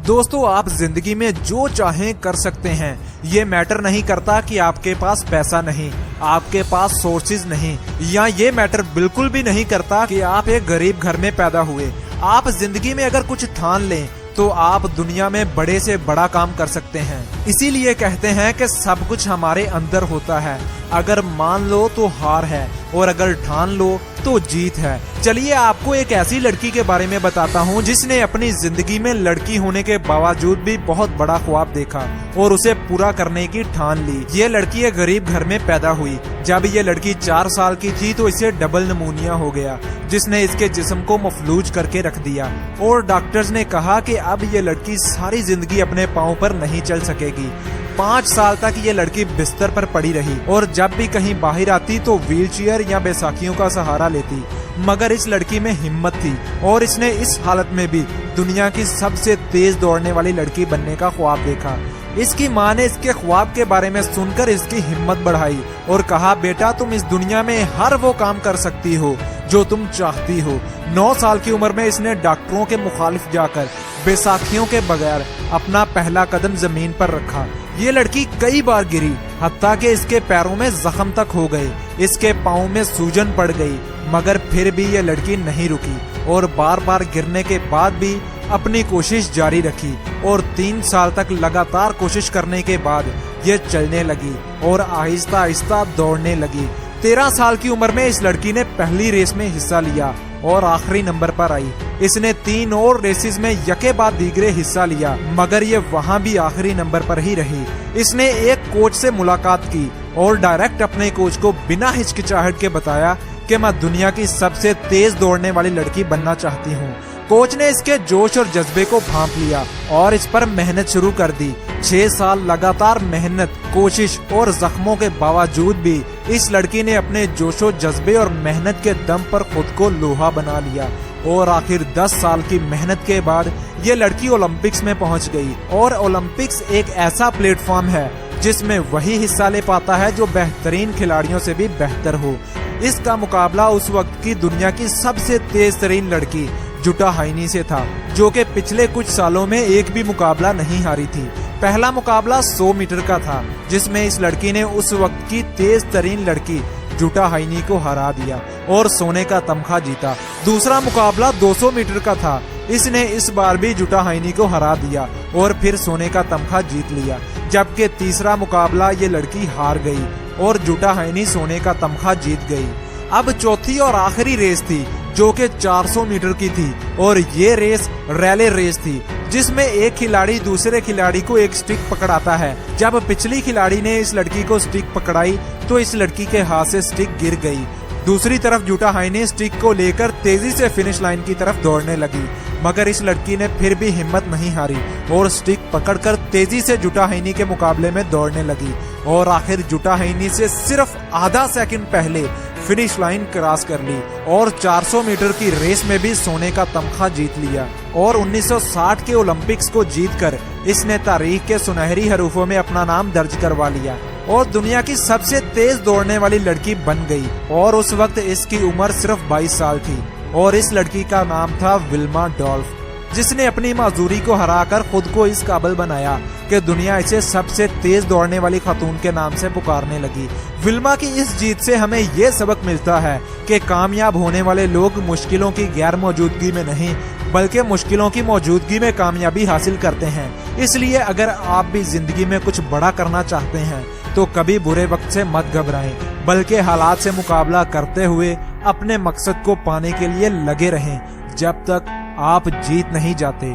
दोस्तों, आप जिंदगी में जो चाहें कर सकते हैं। ये मैटर नहीं करता कि आपके पास पैसा नहीं, आपके पास सोर्सेज नहीं, या ये मैटर बिल्कुल भी नहीं करता कि आप एक गरीब घर में पैदा हुए। आप जिंदगी में अगर कुछ ठान लें तो आप दुनिया में बड़े से बड़ा काम कर सकते हैं। इसीलिए कहते हैं कि सब कुछ हमारे अंदर होता है। अगर मान लो तो हार है, और अगर ठान लो तो जीत है। चलिए आपको एक ऐसी लड़की के बारे में बताता हूँ जिसने अपनी जिंदगी में लड़की होने के बावजूद भी बहुत बड़ा ख्वाब देखा और उसे पूरा करने की ठान ली। ये लड़की एक गरीब घर में पैदा हुई। जब ये लड़की 4 साल की थी तो इसे डबल निमोनिया हो गया, जिसने इसके जिस्म को मफलूज करके रख दिया, और डॉक्टर्स ने कहा कि अब ये लड़की सारी जिंदगी अपने पाँव पर नहीं चल सकेगी। 5 साल तक ये लड़की बिस्तर पर पड़ी रही, और जब भी कहीं बाहर आती तो व्हीलचेयर या बैसाखियों का सहारा लेती। मगर इस लड़की में हिम्मत थी, और इसने इस हालत में भी दुनिया की सबसे तेज दौड़ने वाली लड़की बनने का ख्वाब देखा। इसकी माँ ने इसके ख्वाब के बारे में सुनकर इसकी हिम्मत बढ़ाई और कहा, बेटा तुम इस दुनिया में हर वो काम कर सकती हो जो तुम चाहती हो। 9 साल की उम्र में इसने डॉक्टरों के मुखालिफ जाकर बैसाखियों के बगैर अपना पहला कदम जमीन पर रखा। ये लड़की कई बार गिरी, हत्ता कि इसके पैरों में जख्म तक हो गए, इसके पाँव में सूजन पड़ गई, मगर फिर भी ये लड़की नहीं रुकी और बार बार गिरने के बाद भी अपनी कोशिश जारी रखी, और 3 साल तक लगातार कोशिश करने के बाद ये चलने लगी और आहिस्ता आहिस्ता दौड़ने लगी। 13 साल की उम्र में इस लड़की ने पहली रेस में हिस्सा लिया और आखिरी नंबर पर आई। इसने 3 और रेसेस में यके बाद दीगरे हिस्सा लिया, मगर ये वहाँ भी आखिरी नंबर पर ही रही। इसने एक कोच से मुलाकात की और डायरेक्ट अपने कोच को बिना हिचकिचाहट के बताया कि मैं दुनिया की सबसे तेज दौड़ने वाली लड़की बनना चाहती हूँ। कोच ने इसके जोश और जज्बे को भांप लिया और इस पर मेहनत शुरू कर दी। 6 साल लगातार मेहनत, कोशिश और जख्मों के बावजूद भी इस लड़की ने अपने जोशो जज्बे और मेहनत के दम पर खुद को लोहा बना लिया, और आखिर 10 साल की मेहनत के बाद ये लड़की ओलंपिक्स में पहुंच गई। और ओलंपिक्स एक ऐसा प्लेटफॉर्म है जिसमें वही हिस्सा ले पाता है जो बेहतरीन खिलाड़ियों से भी बेहतर हो। इसका मुकाबला उस वक्त की दुनिया की सबसे तेज तरीन लड़की जुटा हाइनी से था, जो कि पिछले कुछ सालों में एक भी मुकाबला नहीं हारी थी। पहला मुकाबला 100 मीटर का था, जिसमें इस लड़की ने उस वक्त की तेज तरीन लड़की जुटा हाइनी को हरा दिया और सोने का तमगा जीता। दूसरा मुकाबला 200 मीटर का था। इसने इस बार भी जुटा हाइनी को हरा दिया और फिर सोने का तमगा जीत लिया। जबकि तीसरा मुकाबला ये लड़की हार गई और जुटा हाइनी सोने का तमगा जीत गई। अब चौथी और आखिरी रेस थी, जो कि 400 मीटर की थी, और ये रेस रैले रेस थी, जिसमें एक खिलाड़ी दूसरे खिलाड़ी को एक स्टिक पकड़ाता है। जब पिछली खिलाड़ी ने इस लड़की को स्टिक पकड़ाई तो इस लड़की के हाथ से स्टिक गिर गई। दूसरी तरफ जुटा हाइनी स्टिक को लेकर तेजी से फिनिश लाइन की तरफ दौड़ने लगी, मगर इस लड़की ने फिर भी हिम्मत नहीं हारी और स्टिक पकड़कर तेजी से जुटा हाइनी के मुकाबले में दौड़ने लगी, और आखिर जुटा हाइनी से सिर्फ आधा सेकंड पहले फिनिश लाइन क्रॉस कर ली और 400 मीटर की रेस में भी सोने का तमगा जीत लिया। और 1960 के ओलंपिक्स को जीतकर इसने तारीख के सुनहरी हरूफों में अपना नाम दर्ज करवा लिया और दुनिया की सबसे तेज दौड़ने वाली लड़की बन गई। और उस वक्त इसकी उम्र सिर्फ 22 साल थी, और इस लड़की का नाम था विल्मा डॉल्फ, जिसने अपनी मजदूरी को हराकर खुद को इस काबिल बनाया कि दुनिया इसे सबसे तेज दौड़ने वाली खातून के नाम से पुकारने लगी। विल्मा की इस जीत से हमें ये सबक मिलता है कि कामयाब होने वाले लोग मुश्किलों की गैर मौजूदगी में नहीं, बल्कि मुश्किलों की मौजूदगी में कामयाबी हासिल करते हैं। इसलिए अगर आप भी जिंदगी में कुछ बड़ा करना चाहते हैं तो कभी बुरे वक्त से मत घबराएं, बल्कि हालात से मुकाबला करते हुए अपने मकसद को पाने के लिए लगे रहें, जब तक आप जीत नहीं जाते।